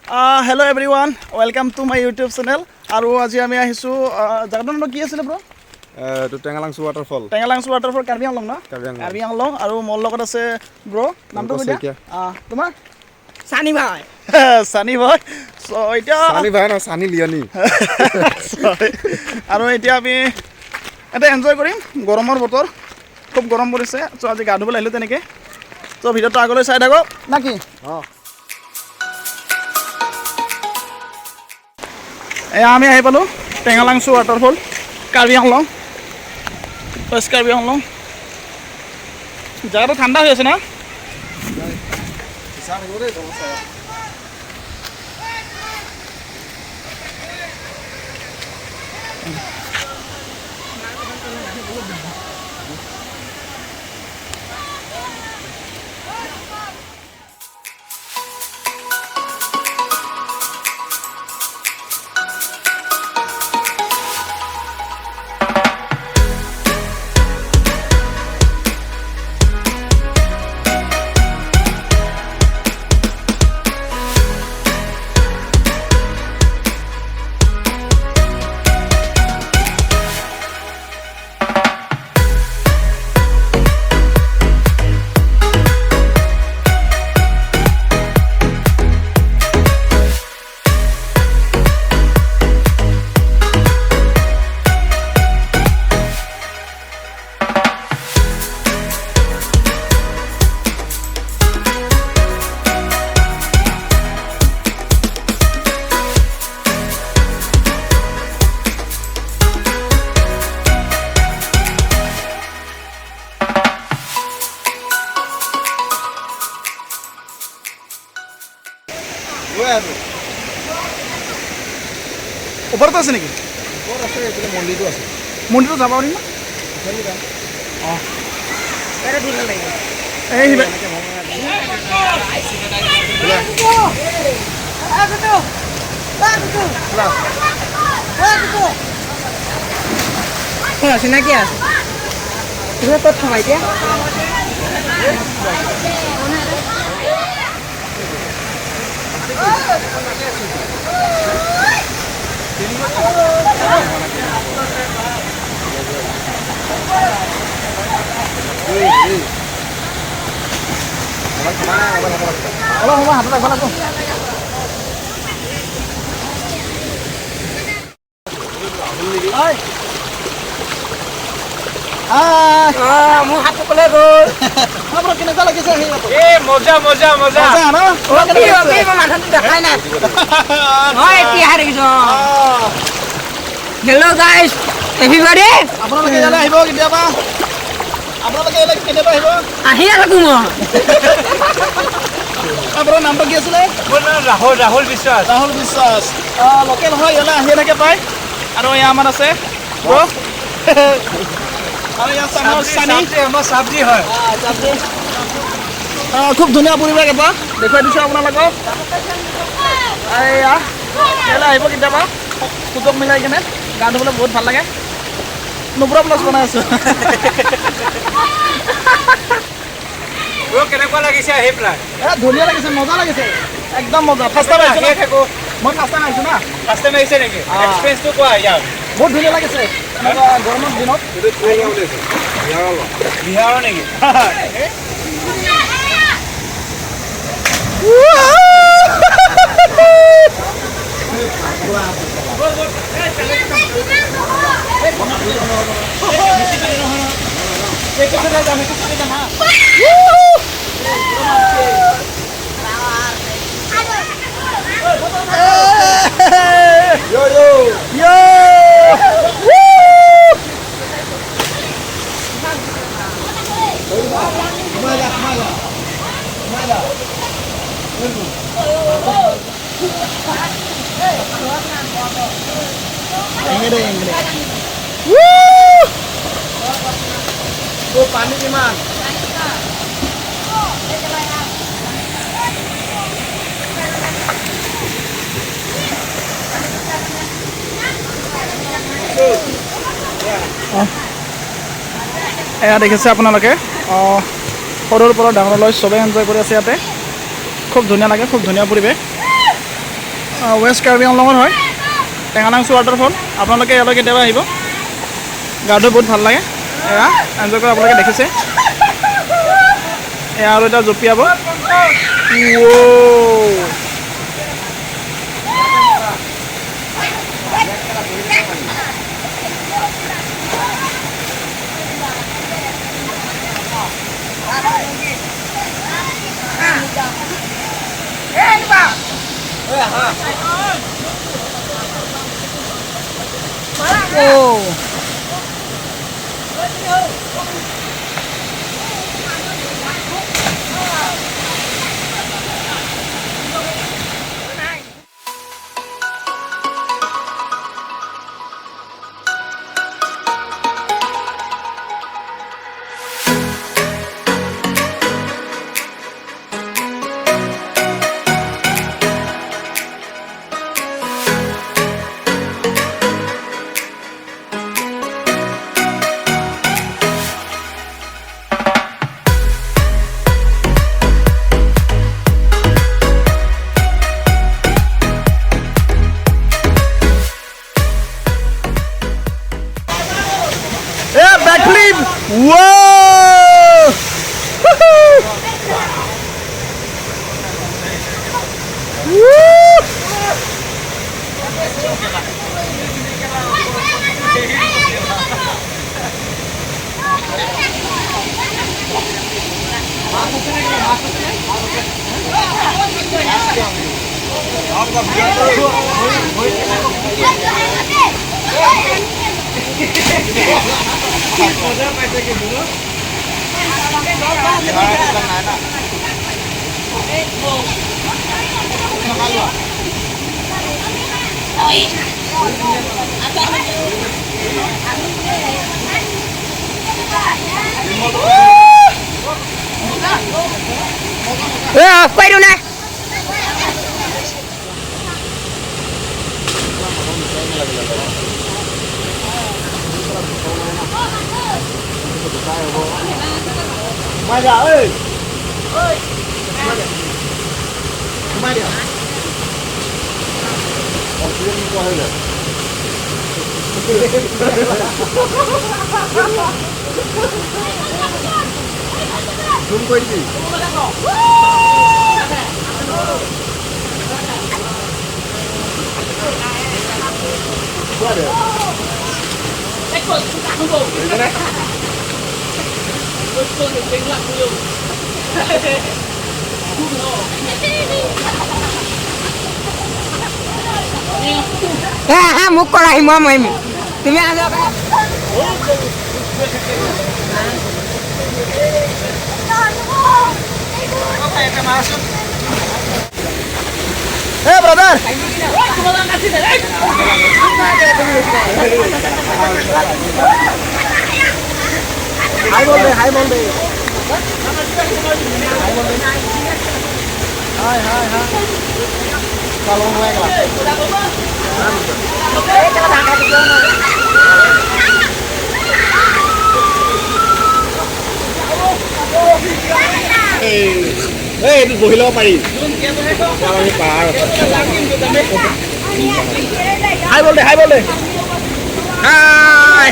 Hello everyone, welcome to my YouTube channel. আৰু আজি আমি আহিছো জাগাটোৰ নাম কি আছিল ব্ৰ? to Tengralangso Waterfall. Tengralangso Waterfall Karbi Anglong না? Karbi Anglong আৰু মোৰ লগত আছে ব্ৰ নামটো কি? তোমাৰ সানি ভাই। সানি ভাই। সো এটা সানি ভাই না সানি লিয়নি। আৰু এতিয়া আমি এটা এনজয় কৰিম গৰমৰ বতৰ খুব গৰম পৰিছে সো আজি গা ধুবলৈ আহিলো তেনেকে সো ভিডিওটো আগলৈ চাই থাকক নাকি আমি আহি পালো টেঙালাংচু ৱাটাৰফল কাৰ্বি আংলং ৱেষ্ট কাৰ্বি আংলং জায়গাটা ঠাণ্ডা হৈ আছে না ওপৰত আছে নেকি ওপৰত আছে এটা মন্দিৰটো আছে মন্দিৰটো যাব পাৰিম না অঁ এটা দূৰ লাগে এই হিবে চিনাকি আছে তুমি ক'ত থাকা এতিয়া মোৰ হাতটো কলে গ'ল আপোনাৰ কেনেকুৱা লাগিছে মজা মজা মজা মানুহটো দেখাই নাই হয় এতিয়া দেখিছো হেল্ল' গাইজ এভৰিবডি আপোনালোকে ইয়ালৈ আহিব কেতিয়াবা আপোনালোকে ইয়ালৈ কেতিয়াবা আহিব আহি থাকো মই আপোনাৰ নামটো কি আছিলে মোৰ নাম ৰাহুল বিশ্বাস লোকেল হয় ইয়ালৈ আহিয়ে থাকে পায় আৰু এয়া আমাৰ আছে ব্ৰ আৰু ইয়াৰ সানি আমাৰ চব্জি হয় চব্জি খুব ধুনীয়া পৰিৱেশ এটা দেখুৱাই দিছোঁ আপোনালোকক এয়া ইয়ালৈ আহিব কেতিয়াবা সুযোগ মিলাই কিনে গা ধুবলৈ বহুত ভাল লাগে নুপুৰা প্লাছ বনাই আছোঁ কেনেকুৱা লাগিছে আহি পেলাই ধুনীয়া লাগিছে মজা লাগিছে একদম মজা ফাৰ্ষ্ট টাইম আহিছোঁ থাকোঁ মই ফাৰ্ষ্ট টাইম আহিছোঁ না ফাৰ্ষ্ট টাইম আহিছে নেকি এক্সপিৰিয়েঞ্চটো কোৱা ইয়াৰ বহুত ধুনীয়া লাগিছে গৰমৰ দিনত বিহাৰৰ নেকি পানী কিমান এয়া দেখিছে আপোনালোকে সৰুৰ পৰা ডাঙৰলৈ চবেই এনজয় কৰি আছে ইয়াতে খুব ধুনীয়া লাগে খুব ধুনীয়া পৰিৱেশ ৱেষ্ট কাৰ্বি আংলঙত হয় টেঙালাংচু ৱাটাৰফল। আপোনালোকে ইয়ালৈ কেতিয়াবা আহিব, গা ধুই বহুত ভাল লাগে। এয়া এনজয় কৰি আপোনালোকে দেখিছে। এয়া আৰু এটা জঁপিয়াব। Backflip! Whoa! Woo! Quay đâu này. Mai đã ơi. Ơi. Mai đi. Còn chuyên qua hơi rồi. Zoom quay đi. Qua được. Cái cột chúng ta không đủ. Cái này. Tôi được tính là nhiều. Mau ko lah imam ini. Timi ada apa? Hey brother. Hi bol de, hi bol de. Hi. Kalau mulai lah. Hey, itu bohil apa ini? Kalau ini par. Hai bol de. Hai.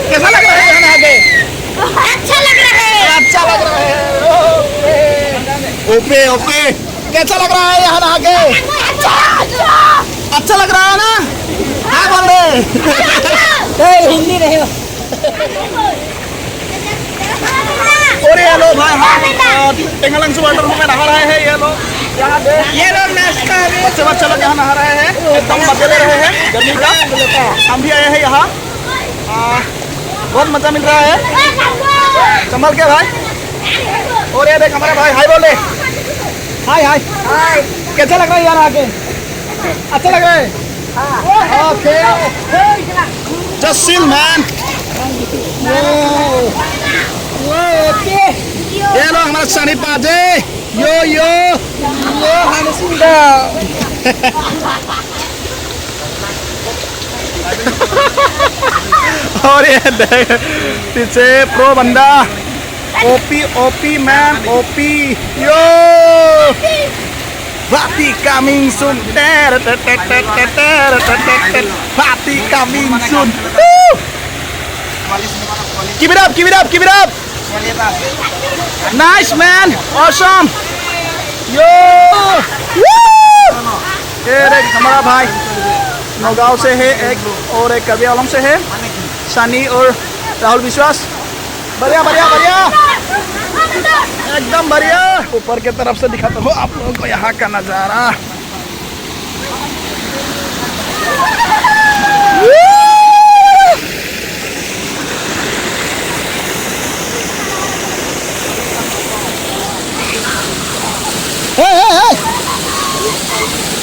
कैसा लग रहा है यहाँ आके? अच्छा लग रहा है। ओपे कैसा लग रहा है यहाँ आके? अच्छा लग रहा है ना? हाँ बोल रहे हिंदी नहीं हो। और ये लो भाई हाँ टेंगलांसू वाटरफॉल में नहा रहे हैं ये लोग यहाँ पे। ये लोग नाश्ता बच्चे लोग यहाँ नहा रहे हैं, एकदम मजे ले रहे हैं गर्मी का। हम भी आए हैं यहाँ, बहुत मजा मिल रहा है। संभल के भाई। और ये देख हमारा भाई हाय बोले। हाय कैसा लग रहा है यहाँ आके? अच्छा लग रहा है? Okay just chill man. Okay ये लो हमारा सनी पाजे। यो और ये देख पीछे प्रो बंदा OP man, OP. Yo. Party coming soon. Party coming soon. Woo! Keep it up, keep it up, keep it up. Nice man, awesome. Yo. Woo! ये एक हमारा भाई नौगांव से है एक और एक करबी आंगलोंग से है सनी और राहुल विश्वास बढ़िया बढ़िया बढ़िया एकदम बढ़िया ऊपर के तरफ से दिखाता हूँ आप लोगों को यहाँ का नज़ारा hey, hey, hey.